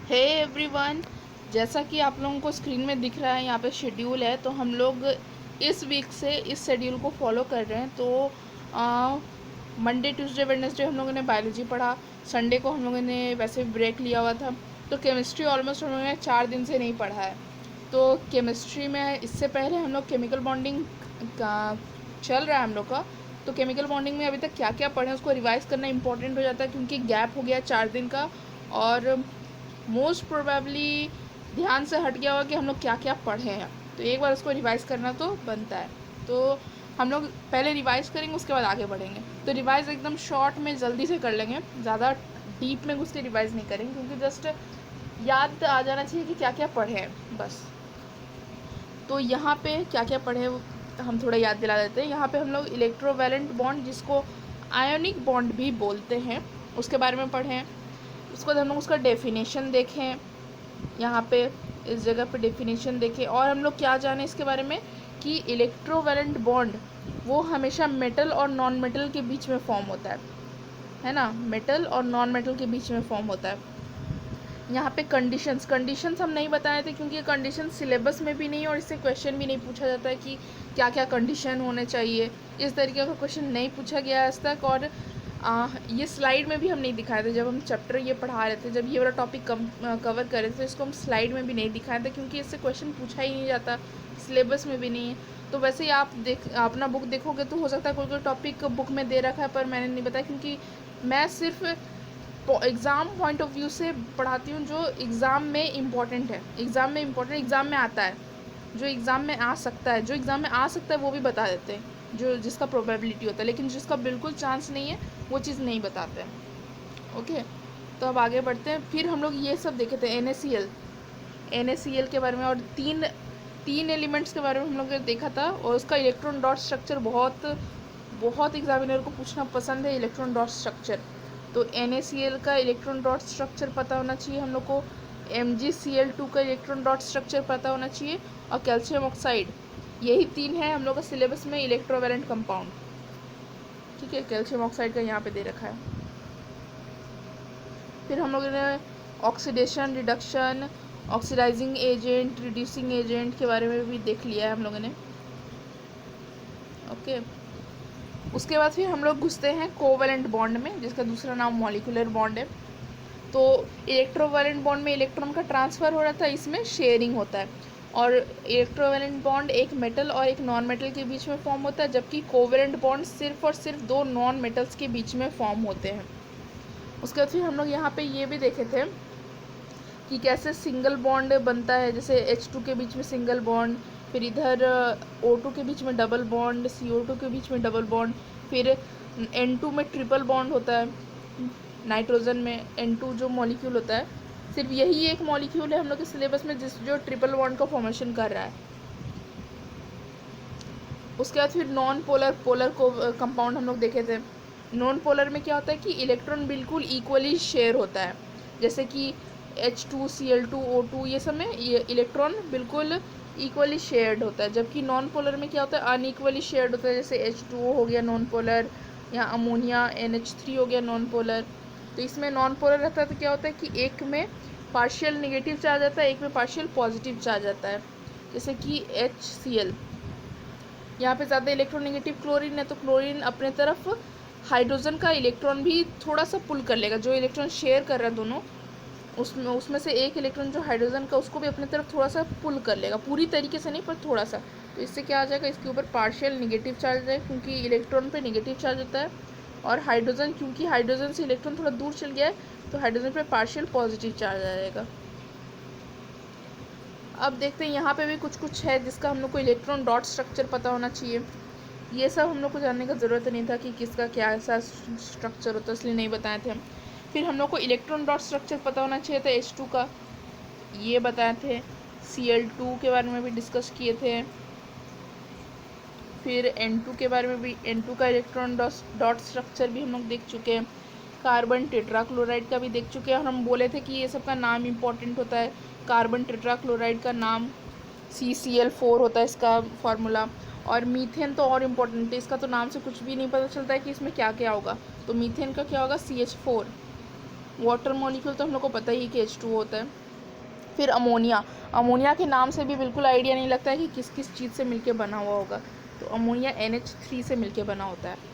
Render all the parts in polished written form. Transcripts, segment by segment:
Hey everyone, जैसा कि आप लोगों को स्क्रीन में दिख रहा है यहाँ पे शेड्यूल है। तो हम लोग इस वीक से इस शेड्यूल को फॉलो कर रहे हैं। तो मंडे ट्यूसडे वेडनेसडे हम लोगों ने बायोलॉजी पढ़ा। संडे को हम लोगों ने वैसे ब्रेक लिया हुआ था। तो केमिस्ट्री ऑलमोस्ट हम लोगों ने 4 दिन से नहीं पढ़ा है। तो केमिस्ट्री में इससे पहले हम लोग केमिकल बॉन्डिंग का चल रहा है हम लोग का। तो केमिकल बॉन्डिंग में अभी तक क्या क्या पढ़े उसको रिवाइज़ करना इंपॉर्टेंट हो जाता है, क्योंकि गैप हो गया 4 दिन का। और मोस्ट प्रोबेबली ध्यान से हट गया होगा कि हम लोग क्या क्या पढ़े हैं। तो एक बार उसको रिवाइज़ करना तो बनता है। तो हम लोग पहले रिवाइज़ करेंगे, उसके बाद आगे बढ़ेंगे। तो रिवाइज़ एकदम शॉर्ट में जल्दी से कर लेंगे, ज़्यादा डीप में घुस के रिवाइज़ नहीं करेंगे, क्योंकि जस्ट याद आ जाना चाहिए कि क्या क्या पढ़े हैं बस। तो यहाँ पे क्या क्या पढ़े हैं हम थोड़ा याद दिला देते हैं। यहाँ पे हम लोग इलेक्ट्रोवैलेंट बॉन्ड, जिसको आयोनिक बॉन्ड भी बोलते हैं, उसके बारे में पढ़ें। उसके बाद हम लोग उसका डेफिनेशन देखें। यहाँ पे इस जगह पे डेफिनेशन देखें। और हम लोग क्या जाने इसके बारे में कि इलेक्ट्रोवैलेंट बॉन्ड वो हमेशा मेटल और नॉन मेटल के बीच में फॉर्म होता है ना। मेटल और नॉन मेटल के बीच में फॉर्म होता है। यहाँ पे कंडीशंस हम नहीं बताए थे, क्योंकि कंडीशन सिलेबस में भी नहीं और इससे क्वेश्चन भी नहीं पूछा जाता है कि क्या क्या कंडीशन होने चाहिए। इस तरीके का क्वेश्चन नहीं पूछा गया आज तक। और ये स्लाइड में भी हम नहीं दिखाए थे जब हम चैप्टर ये पढ़ा रहे थे। जब ये वाला टॉपिक कवर कर रहे थे तो इसको हम स्लाइड में भी नहीं दिखाए थे, क्योंकि इससे क्वेश्चन पूछा ही नहीं जाता, सिलेबस में भी नहीं है। तो वैसे ही आप अपना बुक देखोगे तो हो सकता है कोई कोई टॉपिक बुक में दे रखा है पर मैंने नहीं बताया, क्योंकि मैं सिर्फ एग्ज़ाम पॉइंट ऑफ व्यू से पढ़ाती हूँ जो एग्ज़ाम में इम्पॉर्टेंट है। एग्ज़ाम में आता है, जो एग्ज़ाम में आ सकता है। जो एग्ज़ाम में आ सकता है वो भी बता देते हैं, जो जिसका प्रोबेबिलिटी होता है। लेकिन जिसका बिल्कुल चांस नहीं है वो चीज़ नहीं बताते हैं। ओके, तो अब आगे बढ़ते हैं। फिर हम लोग ये सब देखे थे NaCl के बारे में, और तीन एलिमेंट्स के बारे में हम लोग ने देखा था। और उसका इलेक्ट्रॉन डॉट स्ट्रक्चर बहुत बहुत एग्जामिनर को पूछना पसंद है, इलेक्ट्रॉन डॉट स्ट्रक्चर। तो NaCl का इलेक्ट्रॉन डॉट स्ट्रक्चर पता होना चाहिए हम लोग को। MgCl2 का इलेक्ट्रॉन डॉट स्ट्रक्चर पता होना चाहिए। और कैल्शियम ऑक्साइड, यही 3 है हम लोग का सिलेबस में इलेक्ट्रोवैलेंट कंपाउंड। ठीक है, कैल्शियम ऑक्साइड का यहाँ पे दे रखा है। फिर हम लोगों ने oxidation, reduction, oxidising agent, reducing agent के बारे में भी देख लिया है हम लोगों ने। ओके, उसके बाद फिर हम लोग घुसते हैं कोवैलेंट बॉन्ड में, जिसका दूसरा नाम मॉलिक्यूलर बॉन्ड है। तो इलेक्ट्रोवैलेंट बॉन्ड में इलेक्ट्रॉन का ट्रांसफ़र हो रहा था, इसमें शेयरिंग होता है। और इलेक्ट्रोवैलेंट बॉन्ड एक मेटल और एक नॉन मेटल के बीच में फॉर्म होता है, जबकि कोवैलेंट बॉन्ड सिर्फ और सिर्फ 2 नॉन मेटल्स के बीच में फॉर्म होते हैं। उसके बाद फिर हम लोग यहाँ पे ये भी देखे थे कि कैसे सिंगल बॉन्ड बनता है, जैसे H2 के बीच में सिंगल बॉन्ड, फिर इधर O2 के बीच में डबल बॉन्ड, CO2 के बीच में डबल बॉन्ड, फिर N2 में ट्रिपल बॉन्ड होता है। नाइट्रोजन में N2 जो मॉलिक्यूल होता है, सिर्फ यही एक मॉलिक्यूल है हम लोग के सिलेबस में जो ट्रिपल बॉन्ड का फॉर्मेशन कर रहा है। उसके बाद फिर नॉन पोलर पोलर को कंपाउंड हम लोग देखे थे। नॉन पोलर में क्या होता है कि इलेक्ट्रॉन बिल्कुल इक्वली शेयर होता है, जैसे कि H2 Cl2 O2 ये सब में ये इलेक्ट्रॉन बिल्कुल इक्वली शेयर्ड होता है। जबकि नॉन पोलर में क्या होता है, अनइक्वली शेयर्ड होता है, जैसे H2O हो गया नॉन पोलर, या अमोनिया NH3 हो गया नॉन पोलर। तो इसमें नॉन पोलर रहता है तो क्या होता है कि एक में पार्शियल निगेटिव चार्ज आता है, एक में पार्शियल पॉजिटिव चार्ज आता है, जैसे कि HCl। यहाँ पे ज़्यादा इलेक्ट्रोनेगेटिव क्लोरीन है, तो क्लोरीन अपने तरफ हाइड्रोजन का इलेक्ट्रॉन भी थोड़ा सा पुल कर लेगा। जो इलेक्ट्रॉन शेयर कर रहा है दोनों, उसमें से एक इलेक्ट्रॉन जो हाइड्रोजन का, उसको भी अपने तरफ थोड़ा सा पुल कर लेगा, पूरी तरीके से नहीं पर थोड़ा सा। तो इससे क्या आ जाएगा, इसके ऊपर पार्शियल निगेटिव चार्ज है, क्योंकि इलेक्ट्रॉन पे निगेटिव चार्ज होता है। और हाइड्रोजन, क्योंकि हाइड्रोजन से इलेक्ट्रॉन थोड़ा दूर चल गया है, तो हाइड्रोजन पे पार्शियल पॉजिटिव चार्ज आ जाएगा। अब देखते हैं यहाँ पे भी कुछ कुछ है जिसका हम लोग को इलेक्ट्रॉन डॉट स्ट्रक्चर पता होना चाहिए। ये सब हम लोग को जानने का ज़रूरत नहीं था कि किसका क्या ऐसा स्ट्रक्चर होता है, इसलिए नहीं बताए थे हम। फिर हम लोग को इलेक्ट्रॉन डॉट स्ट्रक्चर पता होना चाहिए था H2 का, ये बताए थे। Cl2 के बारे में भी डिस्कस किए थे। फिर N2 के बारे में भी, N2 का इलेक्ट्रॉन डॉट स्ट्रक्चर भी हम लोग देख चुके हैं। कार्बन टेट्राक्लोराइड का भी देख चुके हैं। और हम बोले थे कि ये सब का नाम इम्पॉर्टेंट होता है। कार्बन टेट्राक्लोराइड का नाम CCl4 होता है इसका फार्मूला। और मीथेन तो और इम्पोर्टेंट है, इसका तो नाम से कुछ भी नहीं पता चलता है कि इसमें क्या क्या होगा। तो मीथेन का क्या होगा, CH4। वाटर मॉलिक्यूल तो हम लोग को पता ही कि H2O होता है। फिर अमोनिया, अमोनिया के नाम से भी बिल्कुल आइडिया नहीं लगता है कि किस किस चीज़ से मिलके बना हुआ होगा। तो अमोनिया NH3 से मिलके बना होता है।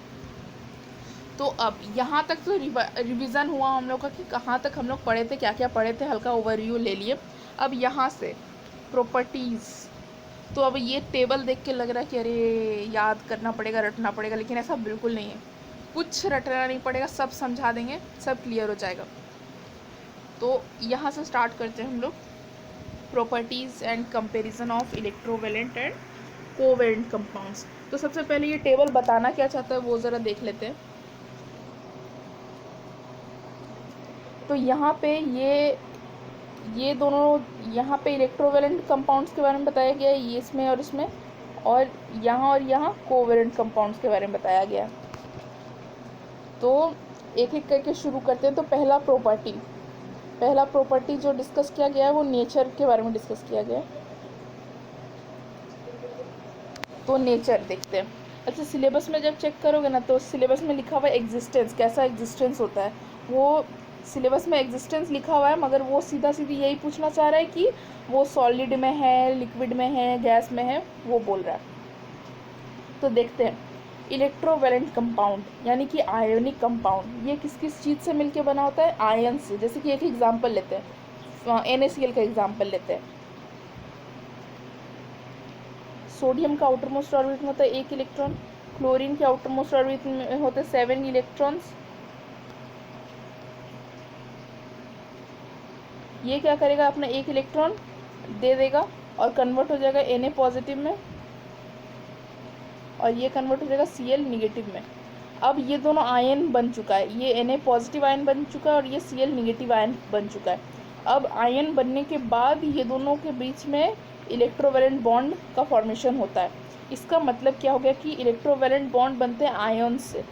तो अब यहाँ तक तो रिवीजन हुआ हम लोग का कि कहाँ तक हम लोग पढ़े थे, क्या क्या पढ़े थे, हल्का ओवरव्यू ले लिए। अब यहाँ से प्रॉपर्टीज़, तो अब ये टेबल देख के लग रहा है कि अरे याद करना पड़ेगा, रटना पड़ेगा, लेकिन ऐसा बिल्कुल नहीं है। कुछ रटना नहीं पड़ेगा, सब समझा देंगे, सब क्लियर हो जाएगा। तो यहाँ से स्टार्ट करते हैं हम लोग। Properties and comparison of electrovalent and covalent compounds. तो सबसे पहले ये टेबल बताना क्या चाहता है वो ज़रा देख लेते हैं। तो यहाँ पे ये दोनों, यहाँ पे इलेक्ट्रोवेलेंट कंपाउंड्स के बारे में बताया गया है, ये इसमें और इसमें, और यहाँ कोवेलेंट कंपाउंड्स के बारे में बताया गया है। तो एक एक करके शुरू करते हैं। तो पहला प्रॉपर्टी जो डिस्कस किया गया है वो नेचर के बारे में डिस्कस किया गया है। तो नेचर देखते हैं। अच्छा, सिलेबस में जब चेक करोगे ना तो सिलेबस में लिखा हुआ है एग्जिस्टेंस, कैसा एग्जिस्टेंस होता है। वो सिलेबस में एग्जिस्टेंस लिखा हुआ है, मगर वो सीधा सीधी यही पूछना चाह रहा है कि वो सॉलिड में है, लिक्विड में है, गैस में है, वो बोल रहा है। तो देखते हैं, इलेक्ट्रोवेलेंट कंपाउंड यानी कि आयोनिक कंपाउंड, ये किस किस चीज़ से मिलके बना होता है? आयन से। जैसे कि एक एग्जांपल लेते हैं, NaCl का एग्जांपल लेते हैं। सोडियम का आउटर मोस्ट ऑर्बिट में होता है 1 इलेक्ट्रॉन, क्लोरीन के आउटर मोस्ट ऑर्बिट में होते हैं 7 इलेक्ट्रॉन्स। ये क्या करेगा, अपना 1 इलेक्ट्रॉन दे देगा और कन्वर्ट हो जाएगा Na पॉजिटिव में, और ये कन्वर्ट हो जाएगा Cl निगेटिव में। अब ये दोनों आयन बन चुका है, ये Na पॉजिटिव आयन बन चुका है और ये Cl निगेटिव आयन बन चुका है। अब आयन बनने के बाद ये दोनों के बीच में इलेक्ट्रोवेलेंट बॉन्ड का फॉर्मेशन होता है। इसका मतलब क्या हो गया कि इलेक्ट्रोवेलेंट बॉन्ड बनते हैं आयन्स से।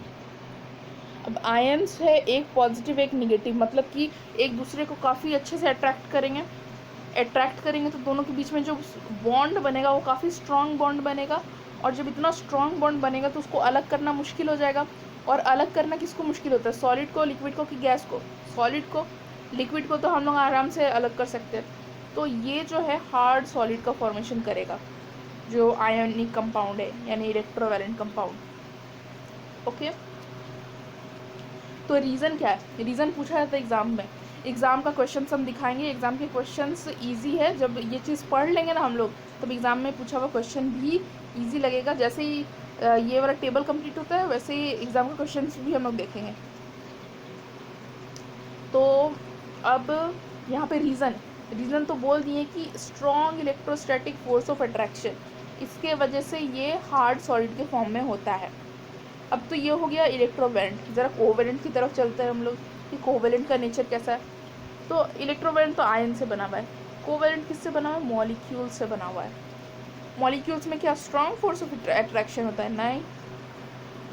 अब आयन्स है, एक पॉजिटिव एक निगेटिव, मतलब कि एक दूसरे को काफ़ी अच्छे से अट्रैक्ट करेंगे तो दोनों के बीच में जो बॉन्ड बनेगा वो काफ़ी स्ट्रॉन्ग बॉन्ड बनेगा। और जब इतना स्ट्रॉन्ग बॉन्ड बनेगा तो उसको अलग करना मुश्किल हो जाएगा। और अलग करना किसको मुश्किल होता है? सॉलिड को, लिक्विड को, कि गैस को? सॉलिड को। लिक्विड को तो हम लोग आराम से अलग कर सकते हैं। तो ये जो है हार्ड सॉलिड का फॉर्मेशन करेगा, जो आयोनिक कंपाउंड है यानी इलेक्ट्रोवेलेंट कंपाउंड। ओके, तो रीज़न क्या है? रीज़न पूछा जाता है एग्ज़ाम में। एग्ज़ाम का क्वेश्चन हम दिखाएंगे। एग्ज़ाम के क्वेश्चंस इजी है, जब ये चीज़ पढ़ लेंगे ना हम लोग तब एग्ज़ाम में पूछा हुआ क्वेश्चन भी इजी लगेगा। जैसे ही ये वाला टेबल कंप्लीट होता है वैसे ही एग्ज़ाम के क्वेश्चंस भी हम लोग देखेंगे। तो अब यहाँ पे रीज़न तो बोल दिए कि strong electrostatic force of attraction, इसके वजह से ये हार्ड सॉलिड के फॉर्म में होता है। अब तो ये हो गया इलेक्ट्रोवेलेंट। ज़रा कोवेलेंट की तरफ चलते हैं हम लोग कि कोवेलेंट का नेचर कैसा है। तो इलेक्ट्रोवेलेंट तो आयन से बना हुआ है। कोवेलेंट किससे बना हुआ है? मॉलिक्यूल से बना हुआ है। मॉलिक्यूल्स में क्या स्ट्रॉन्ग फोर्स ऑफ अट्रैक्शन होता है? नहीं,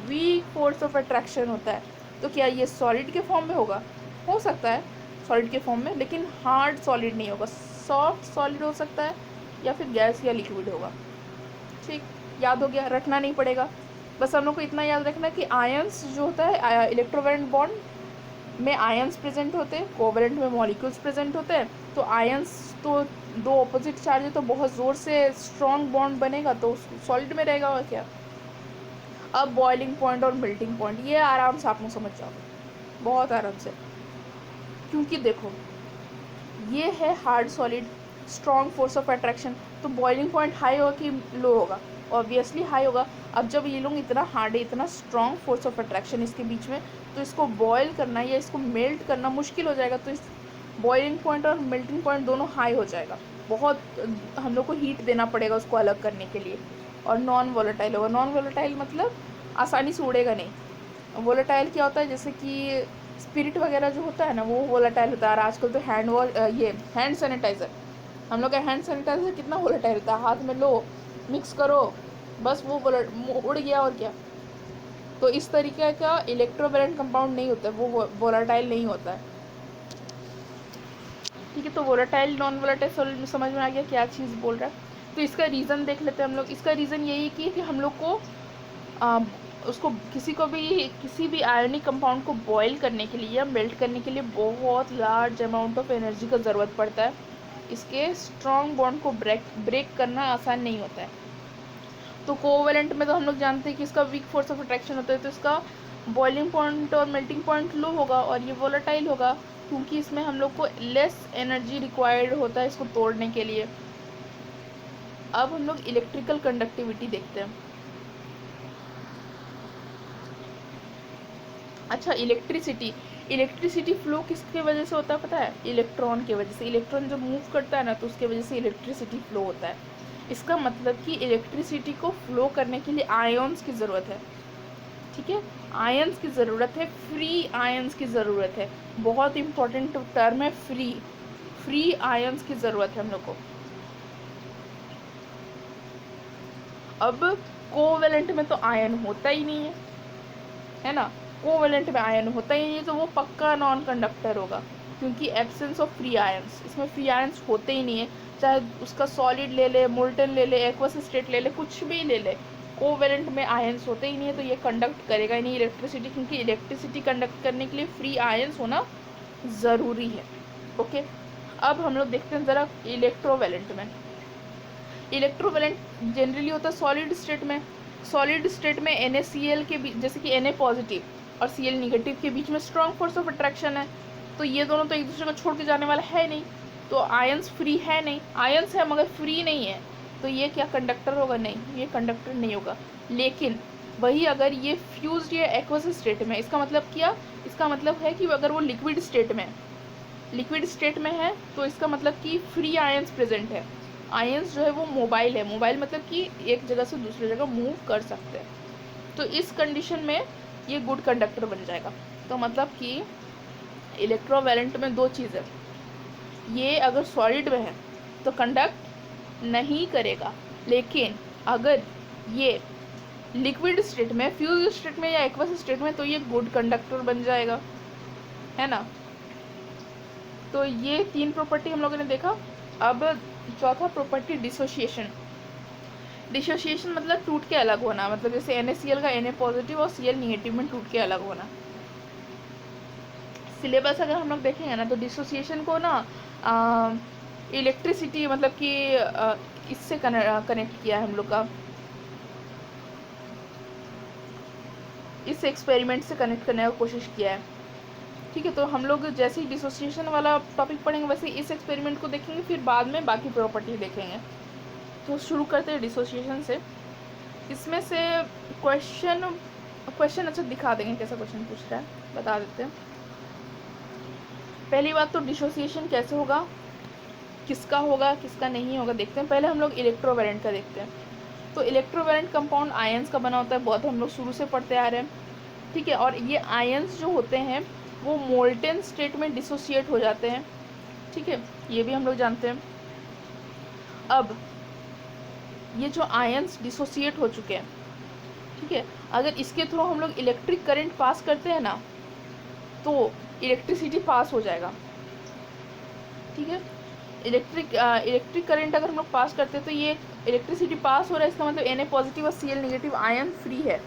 वीक फोर्स ऑफ अट्रैक्शन होता है। तो क्या ये सॉलिड के फॉर्म में होगा? हो सकता है सॉलिड के फॉर्म में, लेकिन हार्ड सॉलिड नहीं होगा। सॉफ्ट सॉलिड हो सकता है या फिर गैस या लिक्विड होगा। ठीक, याद हो गया, रखना नहीं पड़ेगा। बस हम लोग को इतना याद रखना कि आयंस जो होता है, इलेक्ट्रोवेलेंट बॉन्ड में आयंस प्रेजेंट होते हैं, कोवेलेंट में मॉलिक्यूल्स प्रेजेंट होते हैं। तो आयंस तो दो ऑपोजिट चार्ज है, तो बहुत ज़ोर से स्ट्रॉन्ग बॉन्ड बनेगा तो सॉलिड में रहेगा और क्या। अब बॉइलिंग पॉइंट और मेल्टिंग पॉइंट, ये आराम से आप लोग समझ जाओगे, बहुत आराम से। क्योंकि देखो ये है hard solid, strong force of attraction, तो बॉइलिंग पॉइंट हाई होगा कि लो होगा? ऑब्वियसली हाई होगा। अब जब ये लोग इतना हार्ड है, इतना स्ट्रॉन्ग फोर्स ऑफ अट्रैक्शन इसके बीच में, तो इसको बॉयल करना या इसको मेल्ट करना मुश्किल हो जाएगा। तो इस बॉइलिंग पॉइंट और मेल्टिंग पॉइंट दोनों हाई हो जाएगा। बहुत हम लोग को हीट देना पड़ेगा उसको अलग करने के लिए। और नॉन वोलेटाइल होगा। नॉन वोलेटाइल मतलब आसानी से उड़ेगा नहीं। वोलेटाइल क्या होता है? जैसे कि स्पिरिट वगैरह जो होता है ना, वो वोलेटाइल होता है। और आजकल तो हैंड सैनिटाइज़र, हम लोग का हैंड सैनिटाइज़र कितना वोलेटाइल होता है। हाथ में लो, मिक्स करो, बस वो उड़ गया और क्या। तो इस तरीके का इलेक्ट्रोवेलेंट कंपाउंड नहीं होता है, वो वोलेटाइल नहीं होता है। ठीक है, तो वोलेटाइल नॉन वोलेटाइल सॉलिड में समझ में आ गया क्या चीज़ बोल रहा है। तो इसका रीज़न देख लेते हैं हम लोग। इसका रीज़न यही कि हम लोग को उसको किसी भी आयनिक कंपाउंड को बॉईल करने के लिए या मेल्ट करने के लिए बहुत लार्ज अमाउंट ऑफ एनर्जी का ज़रूरत पड़ता है। इसके स्ट्रॉन्ग बॉन्ड को ब्रेक करना आसान नहीं होता है। तो कोवेलेंट में तो हम लोग जानते हैं कि इसका वीक फोर्स ऑफ अट्रैक्शन होता है, तो इसका बॉइलिंग पॉइंट और मेल्टिंग पॉइंट लो होगा और ये वोलेटाइल होगा, क्योंकि इसमें हम लोग को लेस एनर्जी रिक्वायर्ड होता है इसको तोड़ने के लिए। अब हम लोग इलेक्ट्रिकल कंडक्टिविटी देखते हैं। अच्छा, इलेक्ट्रिसिटी फ्लो किसके वजह से होता है पता है? इलेक्ट्रॉन के वजह से। इलेक्ट्रॉन जब मूव करता है ना, तो उसके वजह से इलेक्ट्रिसिटी फ्लो होता है। इसका मतलब कि इलेक्ट्रिसिटी को फ्लो करने के लिए आयन्स की ज़रूरत है। ठीक है, आयन्स की ज़रूरत है, फ्री आयन्स की ज़रूरत है। बहुत इंपॉर्टेंट टर्म है फ्री आयन्स की ज़रूरत है हम लोग को। अब कोवेलेंट में तो आयन होता ही नहीं है ना, कोवेलेंट में आयन होता ही नहीं है, तो वो पक्का नॉन कंडक्टर होगा, क्योंकि एब्सेंस ऑफ फ्री आयन्स, इसमें फ्री आयन्स होते ही नहीं है। चाहे उसका सॉलिड ले ले, मोल्टन ले ले, एक्वस स्टेट ले ले, कुछ भी ले ले, कोवेलेंट में आयन्स होते ही नहीं है, तो ये कंडक्ट करेगा ही नहीं इलेक्ट्रिसिटी, क्योंकि इलेक्ट्रिसिटी कंडक्ट करने के लिए फ्री आयन्स होना ज़रूरी है। ओके, अब हम लोग देखते हैं ज़रा इलेक्ट्रोवेलेंट में। इलेक्ट्रोवेलेंट जनरली होता है सॉलिड स्टेट में NaCl के बीच, जैसे कि Na पॉजिटिव और Cl निगेटिव के बीच में स्ट्रॉन्ग फोर्स ऑफ अट्रैक्शन है, तो ये दोनों तो एक दूसरे को छोड़ के जाने वाला है नहीं, तो आयंस फ्री है नहीं, आयंस है मगर फ्री नहीं है, तो ये क्या कंडक्टर होगा? नहीं, ये कंडक्टर नहीं होगा। लेकिन वही अगर ये फ्यूज्ड या एक्वस स्टेट में, इसका मतलब क्या? इसका मतलब है कि अगर वो लिक्विड स्टेट में है, तो इसका मतलब कि फ्री आयंस प्रेजेंट है। आयंस जो है वो मोबाइल है, मोबाइल मतलब कि एक जगह से दूसरी जगह मूव कर सकते हैं, तो इस कंडीशन में ये गुड कंडक्टर बन जाएगा। तो मतलब कि इलेक्ट्रोवेलेंट में दो चीज़ है, ये अगर सॉलिड में है तो कंडक्ट नहीं करेगा, लेकिन अगर ये लिक्विड स्टेट में, फ्यूज स्टेट में या एक्वस स्टेट में, तो ये गुड कंडक्टर बन जाएगा, है ना। तो ये तीन प्रॉपर्टी हम लोगों ने देखा। अब चौथा प्रॉपर्टी डिसोशिएशन मतलब टूट के अलग होना, मतलब जैसे NaCl का Na पॉजिटिव और Cl निगेटिव में टूट के अलग होना। सिलेबस अगर हम लोग देखेंगे ना, तो डिसोसिएशन को ना इलेक्ट्रिसिटी मतलब कि इससे कनेक्ट किया है हम लोग का, इस एक्सपेरिमेंट से कनेक्ट करने का कोशिश किया है। ठीक है, तो हम लोग जैसे ही डिसोसिएशन वाला टॉपिक पढ़ेंगे वैसे इस एक्सपेरिमेंट को देखेंगे, फिर बाद में बाकी प्रॉपर्टी देखेंगे। तो शुरू करते हैं डिसोसिएशन से। इसमें से क्वेश्चन अच्छा दिखा देंगे, कैसा क्वेश्चन पूछ रहा है बता देते हैं। पहली बात तो डिसोसिएशन कैसे होगा, किसका होगा किसका नहीं होगा देखते हैं। पहले हम लोग इलेक्ट्रोवेलेंट का देखते हैं। तो इलेक्ट्रोवेलेंट कंपाउंड आयंस का बना होता है, बहुत हम लोग शुरू से पढ़ते आ रहे हैं। ठीक है, और ये आयंस जो होते हैं वो मोल्टेन स्टेट में डिसोसिएट हो जाते हैं। ठीक है, ये भी हम लोग जानते हैं। अब ये जो आयंस डिसोसिएट हो चुके हैं, ठीक है, अगर इसके थ्रू हम लोग इलेक्ट्रिक करंट पास करते हैं ना, तो इलेक्ट्रिसिटी पास हो जाएगा। ठीक है, इलेक्ट्रिक करंट अगर हम लोग पास करते हैं तो ये इलेक्ट्रिसिटी पास हो रहा है, इसका मतलब Na पॉजिटिव और Cl निगेटिव आयन फ्री है।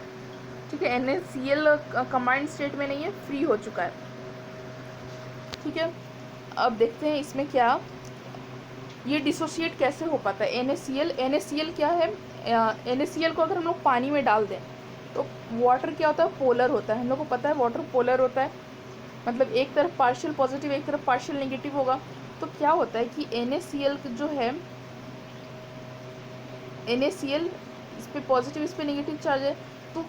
ठीक है, NaCl कंबाइंड स्टेट में नहीं है, फ्री हो चुका है। ठीक है, अब देखते हैं इसमें क्या ये डिसोसिएट कैसे हो पाता है। NaCl क्या है? NaCl को अगर हम लोग पानी में डाल दें तो वाटर क्या होता है? पोलर होता है। हम लोग को पता है वाटर पोलर होता है, मतलब एक तरफ पार्शियल पॉजिटिव एक तरफ पार्शियल नेगेटिव होगा। तो क्या होता है कि NaCl जो है, NaCl इस पे पॉजिटिव इस पे नेगेटिव चार्ज है, तो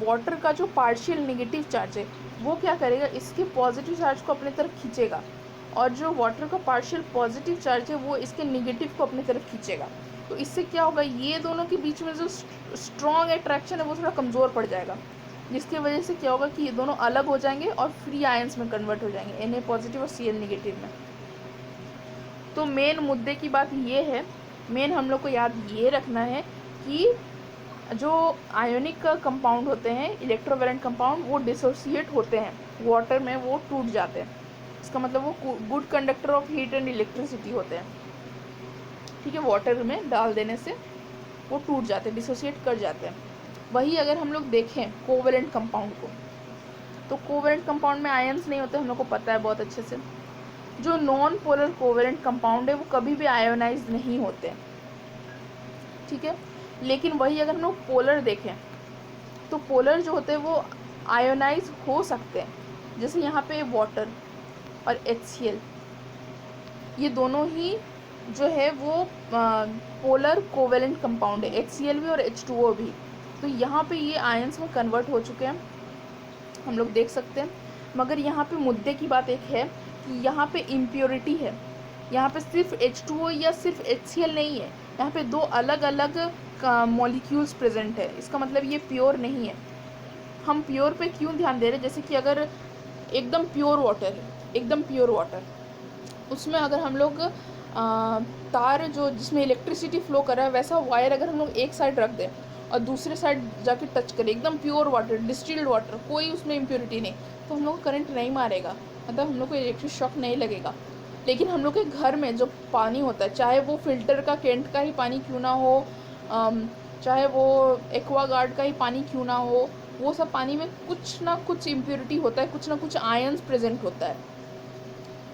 वाटर का जो पार्शियल नेगेटिव चार्ज है वो क्या करेगा, इसके पॉजिटिव चार्ज को अपने तरफ खींचेगा, और जो वाटर का पार्शियल पॉजिटिव चार्ज है वो इसके नेगेटिव को अपनी तरफ खींचेगा। तो इससे क्या होगा, ये दोनों के बीच में जो स्ट्रॉन्ग अट्रैक्शन है वो थोड़ा कमज़ोर पड़ जाएगा, जिसकी वजह से क्या होगा कि ये दोनों अलग हो जाएंगे और फ्री आयंस में कन्वर्ट हो जाएंगे, Na पॉजिटिव और Cl निगेटिव में। तो मेन मुद्दे की बात ये है, मेन हम लोग को याद ये रखना है कि जो आयोनिक कंपाउंड होते हैं, इलेक्ट्रोवेलेंट कंपाउंड, वो डिसोसिएट होते हैं वाटर में, वो टूट जाते हैं। इसका मतलब वो good conductor of heat and electricity होते हैं। ठीक है, वाटर में डाल देने से वो टूट जाते हैं, डिसोसिएट कर जाते हैं। वही अगर हम लोग देखें कोवेलेंट कंपाउंड को, तो कोवेलेंट कंपाउंड में आयंस नहीं होते, हम लोग को पता है बहुत अच्छे से। जो नॉन पोलर कोवेलेंट कंपाउंड है वो कभी भी आयोनाइज नहीं होते, ठीक है। लेकिन वही अगर हम लोग पोलर देखें तो पोलर जो होते हैं वो आयोनाइज हो सकते हैं। जैसे यहाँ पे वाटर और HCl, ये दोनों ही जो है वो पोलर कोवेलेंट कंपाउंड है, HCl भी और H2O भी। तो यहाँ पे ये आयंस में कन्वर्ट हो चुके हैं, हम लोग देख सकते हैं। मगर यहाँ पे मुद्दे की बात एक है कि यहाँ पे इम्प्योरिटी है। यहाँ पे सिर्फ H2O या सिर्फ HCl नहीं है, यहाँ पे दो अलग अलग मॉलिक्यूल्स प्रेजेंट है। इसका मतलब ये प्योर नहीं है। हम प्योर पे क्यों ध्यान दे रहे हैं? जैसे कि अगर एकदम प्योर वाटर है, एकदम प्योर वाटर, उसमें अगर हम लोग तार जो जिसमें इलेक्ट्रिसिटी फ्लो कर रहा है वैसा वायर अगर हम लोग एक साइड रख दें और दूसरे साइड जाके टच करें, एकदम प्योर वाटर, डिस्टिल्ड वाटर, कोई उसमें इम्प्योरिटी नहीं, तो हम लोग को करंट नहीं मारेगा, मतलब हम लोग को इलेक्ट्रिक शॉक नहीं लगेगा। लेकिन हम लोग के घर में जो पानी होता है, चाहे वो फिल्टर का कैंट का ही पानी क्यों ना हो, चाहे वो एक्वागार्ड का ही पानी क्यों ना हो, वो सब पानी में कुछ ना कुछ इम्प्योरिटी होता है, कुछ ना कुछ आयंस प्रेजेंट होता है,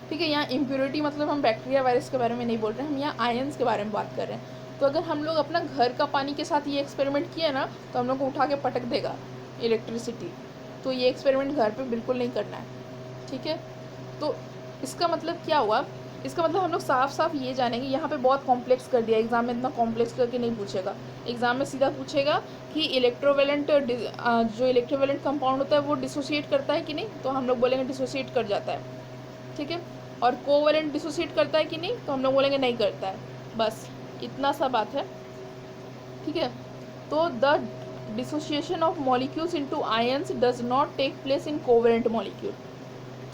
ठीक है। यहाँ इम्प्योरिटी मतलब हम बैक्टीरिया वायरस के बारे में नहीं बोल रहे हैं, हम यहाँ आयंस के बारे में बात कर रहे हैं। तो अगर हम लोग अपना घर का पानी के साथ ये एक्सपेरिमेंट किए ना तो हम लोग को उठा के पटक देगा इलेक्ट्रिसिटी। तो ये एक्सपेरिमेंट घर पे बिल्कुल नहीं करना है, ठीक है। तो इसका मतलब क्या हुआ? इसका मतलब हम लोग साफ साफ ये जानेंगे, यहाँ पे बहुत कॉम्प्लेक्स कर दिया, एग्जाम में इतना कॉम्प्लेक्स करके नहीं पूछेगा। एग्जाम में सीधा पूछेगा कि इलेक्ट्रोवेलेंट जो इलेक्ट्रोवेलेंट कंपाउंड होता है वो डिसोसिएट करता है कि नहीं, तो हम लोग बोलेंगे डिसोसिएट कर जाता है, ठीक है। और कोवेलेंट डिसोसिएट करता है कि नहीं, तो हम लोग बोलेंगे नहीं करता है। बस इतना सा बात है, ठीक है। तो the dissociation of molecules into ions does not take place in covalent molecule,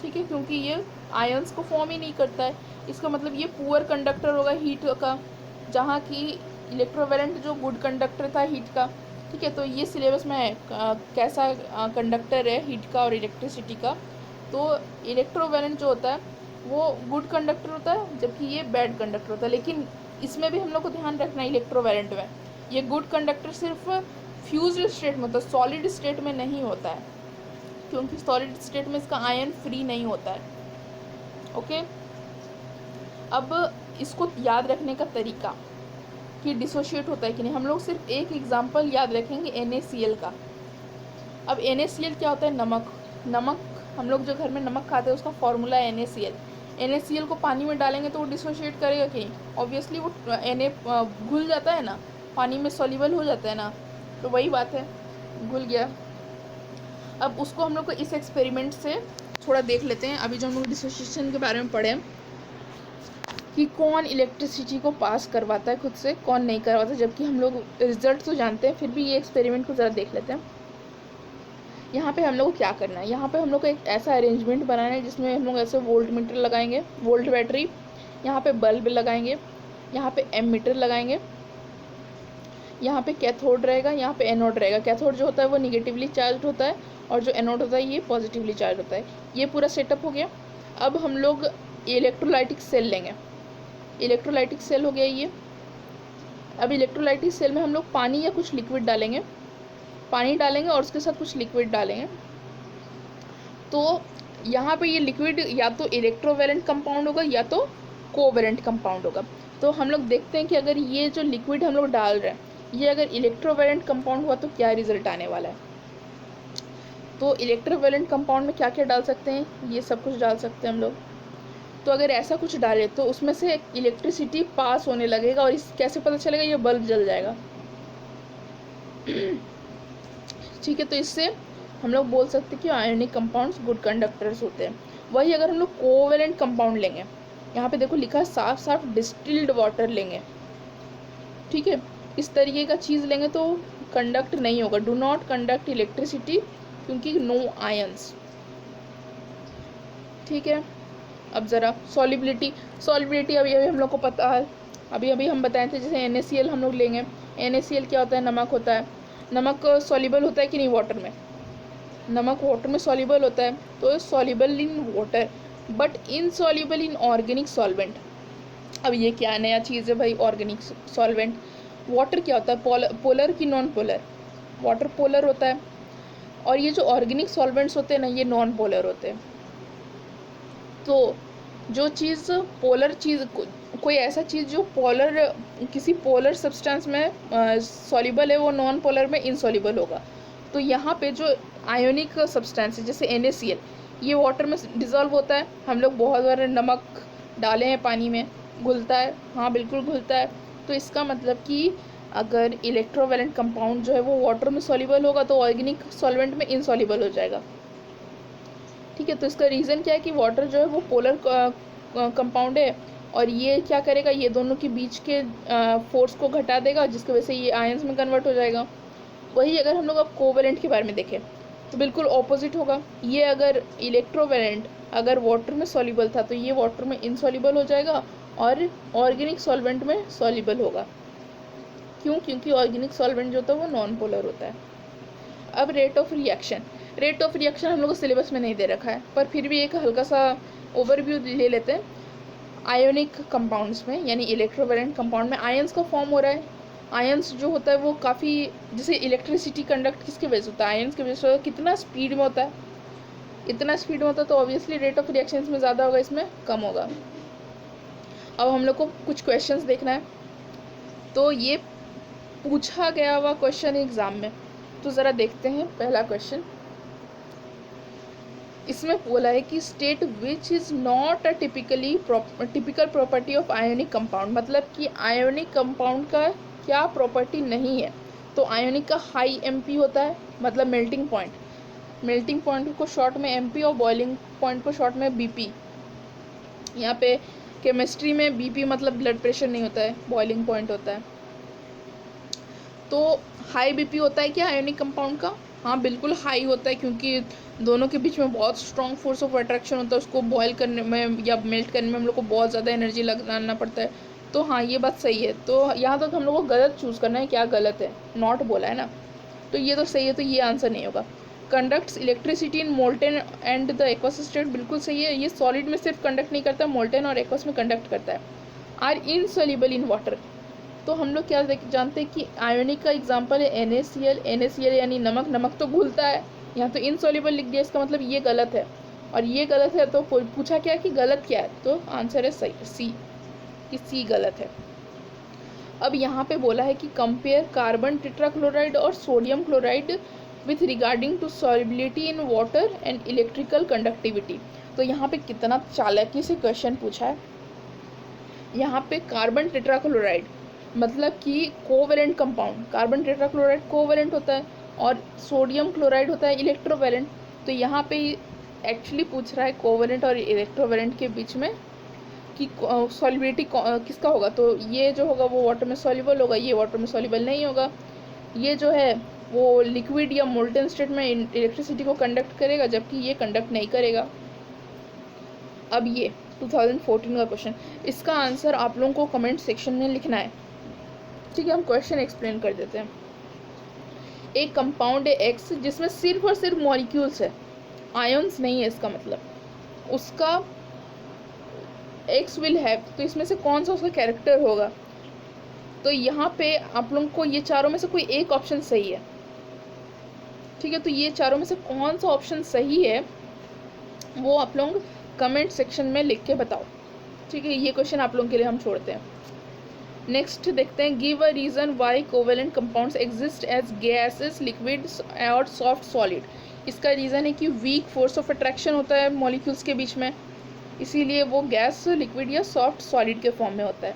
ठीक है, क्योंकि ये आयंस को फॉर्म ही नहीं करता है। इसका मतलब ये पुअर कंडक्टर होगा हीट का, जहाँ की इलेक्ट्रोवेलेंट जो गुड कंडक्टर था हीट का, ठीक है। तो ये सिलेबस में कैसा कंडक्टर है हीट का और इलेक्ट्रिसिटी का। तो इलेक्ट्रोवेलेंट जो होता है वो गुड कंडक्टर होता है, जबकि ये बैड कंडक्टर होता है। लेकिन इसमें भी हम लोग को ध्यान रखना है, इलेक्ट्रोवेलेंट में ये गुड कंडक्टर सिर्फ फ्यूज्ड स्टेट में होता है, सॉलिड स्टेट में नहीं होता है, क्योंकि सॉलिड स्टेट में इसका आयन फ्री नहीं होता है, ओके। अब इसको याद रखने का तरीका कि डिसोशिएट होता है कि नहीं, हम लोग सिर्फ एक एग्जांपल याद रखेंगे NaCl का। अब NaCl क्या होता है? नमक। नमक हम लोग जो घर में नमक खाते हैं उसका फॉर्मूला है NaCl। NaCl को पानी में डालेंगे तो वो डिसोशिएट करेगा कि ऑब्वियसली वो Na घुल जाता है ना, पानी में सॉल्युबल हो जाता है ना, तो वही बात है, घुल गया। अब उसको हम लोग को इस एक्सपेरिमेंट से थोड़ा देख लेते हैं। अभी जो हम लोग डिसोसिएशन के बारे में पढ़े कि कौन इलेक्ट्रिसिटी को पास करवाता है खुद से, कौन नहीं करवाता, जबकि हम लोग रिजल्ट तो जानते हैं, फिर भी ये एक्सपेरिमेंट को ज़रा देख लेते हैं। यहाँ पे हम लोग को क्या करना है? यहाँ पे हम लोग को एक ऐसा अरेंजमेंट बनाना है जिसमें हम लोग ऐसे वोल्ट मीटर लगाएंगे, वोल्ट बैटरी, यहाँ पे बल्ब लगाएंगे, यहाँ पे एमीटर लगाएंगे, यहाँ पे कैथोड रहेगा, यहाँ पे एनोड रहेगा। कैथोड जो होता है वो निगेटिवली चार्ज होता है और जो एनोड होता है ये पॉजिटिवली चार्ज होता है। ये पूरा सेटअप हो गया। अब हम लोग इलेक्ट्रोलाइटिक सेल लेंगे, इलेक्ट्रोलाइटिक सेल हो गया ये। अब इलेक्ट्रोलाइटिक सेल में हम लोग पानी या कुछ लिक्विड डालेंगे, पानी डालेंगे और उसके साथ कुछ लिक्विड डालेंगे। तो यहाँ पे ये लिक्विड या तो इलेक्ट्रोवेलेंट कंपाउंड होगा या तो कोवेलेंट कंपाउंड होगा। तो हम लोग देखते हैं कि अगर ये जो लिक्विड हम लोग डाल रहे हैं ये अगर इलेक्ट्रोवेलेंट कंपाउंड हुआ तो क्या रिजल्ट आने वाला है। तो इलेक्ट्रोवेलेंट कंपाउंड में क्या क्या डाल सकते हैं? ये सब कुछ डाल सकते हैं हम लोग। तो अगर ऐसा कुछ डाले तो उसमें से इलेक्ट्रिसिटी पास होने लगेगा और इस कैसे पता चलेगा? ये बल्ब जल जाएगा, ठीक है। तो इससे हम लोग बोल सकते हैं कि आयोनिक कंपाउंड्स गुड कंडक्टर्स होते हैं। वही अगर हम लोग कोवेलेंट कंपाउंड लेंगे, यहाँ पे देखो लिखा है साफ साफ डिस्टिल्ड वाटर लेंगे, ठीक है, इस तरीके का चीज़ लेंगे तो कंडक्ट नहीं होगा, डू नॉट कंडक्ट इलेक्ट्रिसिटी, क्योंकि नो आयंस, ठीक है। अब ज़रा सॉलिबिलिटी अभी हम लोग को पता है, अभी हम बताए थे। जैसे NaCl हम लोग लेंगे, NaCl क्या होता है? नमक होता है। नमक सॉल्युबल होता है कि नहीं वाटर में? नमक वाटर में सॉल्युबल होता है, तो soluble in water but insoluble in organic solvent. अब ये क्या नया चीज़ है भाई, ऑर्गेनिक सॉल्वेंट? वाटर क्या होता है? पोलर की नॉन पोलर? वाटर पोलर होता है, और ये जो ऑर्गेनिक सॉल्वेंट्स होते हैं ना, ये नॉन पोलर होते हैं। तो जो चीज़ पोलर चीज़ कोई ऐसा चीज़ जो पोलर किसी पोलर सब्सटेंस में सॉल्युबल है, वो नॉन पोलर में इनसॉल्युबल होगा। तो यहाँ पे जो आयोनिक सब्सटेंस है जैसे NaCl, ये वाटर में डिज़ोल्व होता है। हम लोग बहुत बार नमक डाले हैं पानी में, घुलता है, हाँ बिल्कुल घुलता है। तो इसका मतलब कि अगर इलेक्ट्रोवैलेंट कंपाउंड जो है वो वाटर में सॉल्युबल होगा तो ऑर्गेनिक सॉल्वेंट में इनसॉल्युबल हो जाएगा। ठीक है, तो इसका रीज़न क्या है कि वाटर जो है वो पोलर कंपाउंड है, और ये क्या करेगा, ये दोनों के बीच के फोर्स को घटा देगा, जिसकी वजह से ये आयंस में कन्वर्ट हो जाएगा। वही अगर हम लोग अब कोवेलेंट के बारे में देखें तो बिल्कुल ऑपोजिट होगा। ये अगर इलेक्ट्रोवैलेंट अगर वाटर में सॉल्युबल था तो ये वाटर में इनसॉल्युबल हो जाएगा और ऑर्गेनिक सॉल्वेंट में सॉल्युबल होगा। क्यों? क्योंकि ऑर्गेनिक सॉल्वेंट जो होता है वो नॉन पोलर होता है। अब रेट ऑफ रिएक्शन हम लोग को सिलेबस में नहीं दे रखा है, पर फिर भी एक हल्का सा ओवरव्यू ले लेते हैं। आयोनिक कंपाउंड्स में यानी इलेक्ट्रोवैलेंट कंपाउंड में आयंस का फॉर्म हो रहा है। आयंस जो होता है वो काफ़ी, जैसे इलेक्ट्रिसिटी कंडक्ट किसके वजह से होता है, आयंस के वजह से। कितना स्पीड में होता है, इतना स्पीड में होता है, तो ऑब्वियसली रेट ऑफ रिएक्शन में ज़्यादा होगा, इसमें कम होगा। अब हम लोग को कुछ क्वेश्चंस देखना है, तो ये पूछा गया हुआ क्वेश्चन एग्ज़ाम में, तो ज़रा देखते हैं पहला क्वेश्चन। इसमें बोला है कि state which is not a typical property of ionic compound, मतलब कि आयोनिक कंपाउंड का क्या प्रॉपर्टी नहीं है। तो आयोनिक का हाई MP होता है, मतलब मेल्टिंग पॉइंट को शॉर्ट में MP और बॉइलिंग पॉइंट को शॉर्ट में BP। यहाँ पे केमिस्ट्री में BP मतलब ब्लड प्रेशर नहीं होता है, बॉइलिंग पॉइंट होता है। तो हाई BP होता है क्या आयोनिक कंपाउंड का? हाँ बिल्कुल हाई होता है, क्योंकि दोनों के बीच में बहुत स्ट्रॉन्ग फोर्स ऑफ अट्रैक्शन होता है। उसको बॉयल करने में या मेल्ट करने में हम लोग को बहुत ज़्यादा एनर्जी लगाना पड़ता है। तो हाँ ये बात सही है। तो यहाँ तक हम लोग को गलत चूज़ करना है, क्या गलत है, नॉट बोला है ना, तो ये तो सही है, तो ये आंसर नहीं होगा। Conducts electricity in molten and the aqueous state, बिल्कुल सही है। ये सॉलिड में सिर्फ कंडक्ट नहीं करता, मोल्टेन और एक्वस में कंडक्ट करता है। आर इनसॉल्युबल इन वाटर, तो हम लोग क्या जानते हैं कि आयोनिक का एग्जांपल है NaCl यानी नमक तो घुलता है, यहाँ तो इनसॉल्युबल लिख दिया, इसका मतलब ये गलत है। और ये गलत है तो पूछा क्या कि गलत क्या है, तो आंसर है सही C गलत है। अब यहाँ पे बोला है कि कंपेयर कार्बन टेट्राक्लोराइड और sodium chloride with regarding to solubility in water and electrical conductivity. तो यहाँ पे कितना चालाकी से क्वेश्चन पूछा है। यहाँ पे कार्बन टेट्राक्लोराइड मतलब कि covalent compound, carbon tetrachloride covalent होता है और सोडियम क्लोराइड होता है इलेक्ट्रोवैलेंट। तो यहाँ पे एक्चुअली पूछ रहा है कोवेलेंट और इलेक्ट्रोवैलेंट के बीच में कि सॉल्युबिलिटी किसका होगा। तो ये जो होगा वो वाटर में सॉल्युबल होगा, ये वाटर में सॉल्युबल नहीं होगा। ये जो है वो लिक्विड या मोल्टेन स्टेट में इलेक्ट्रिसिटी को कंडक्ट करेगा, जबकि ये कंडक्ट नहीं करेगा। अब ये 2014 का क्वेश्चन, इसका आंसर आप लोगों को कमेंट सेक्शन में लिखना है। ठीक है, हम क्वेश्चन एक्सप्लेन कर देते हैं। एक कंपाउंड है X जिसमें सिर्फ और सिर्फ मॉलिक्यूल्स है, आयंस नहीं है, इसका मतलब उसका X विल हैव, तो इसमें से कौन सा उसका कैरेक्टर होगा। तो यहाँ पे आप लोगों को ये चारों में से कोई एक ऑप्शन सही है। ठीक है, तो ये चारों में से कौन सा ऑप्शन सही है वो आप लोग कमेंट सेक्शन में लिख के बताओ। ठीक है, ये क्वेश्चन आप लोगों के लिए हम छोड़ते हैं। नेक्स्ट देखते हैं, give a reason why covalent compounds exist as gases, liquid और सॉफ्ट सॉलिड। इसका रीज़न है कि वीक फोर्स ऑफ अट्रैक्शन होता है मॉलिक्यूल्स के बीच में, इसीलिए वो गैस, लिक्विड या सॉफ्ट सॉलिड के फॉर्म में होता है।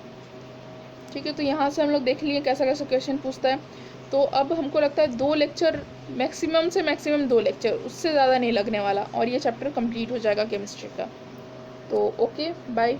ठीक है, तो यहाँ से हम लोग देख लिए कैसा कैसा क्वेश्चन पूछता है। तो अब हमको लगता है 2 लेक्चर मैक्सिमम से मैक्सिमम 2 लेक्चर, उससे ज़्यादा नहीं लगने वाला, और ये चैप्टर कंप्लीट हो जाएगा केमिस्ट्री का। तो ओके, बाय।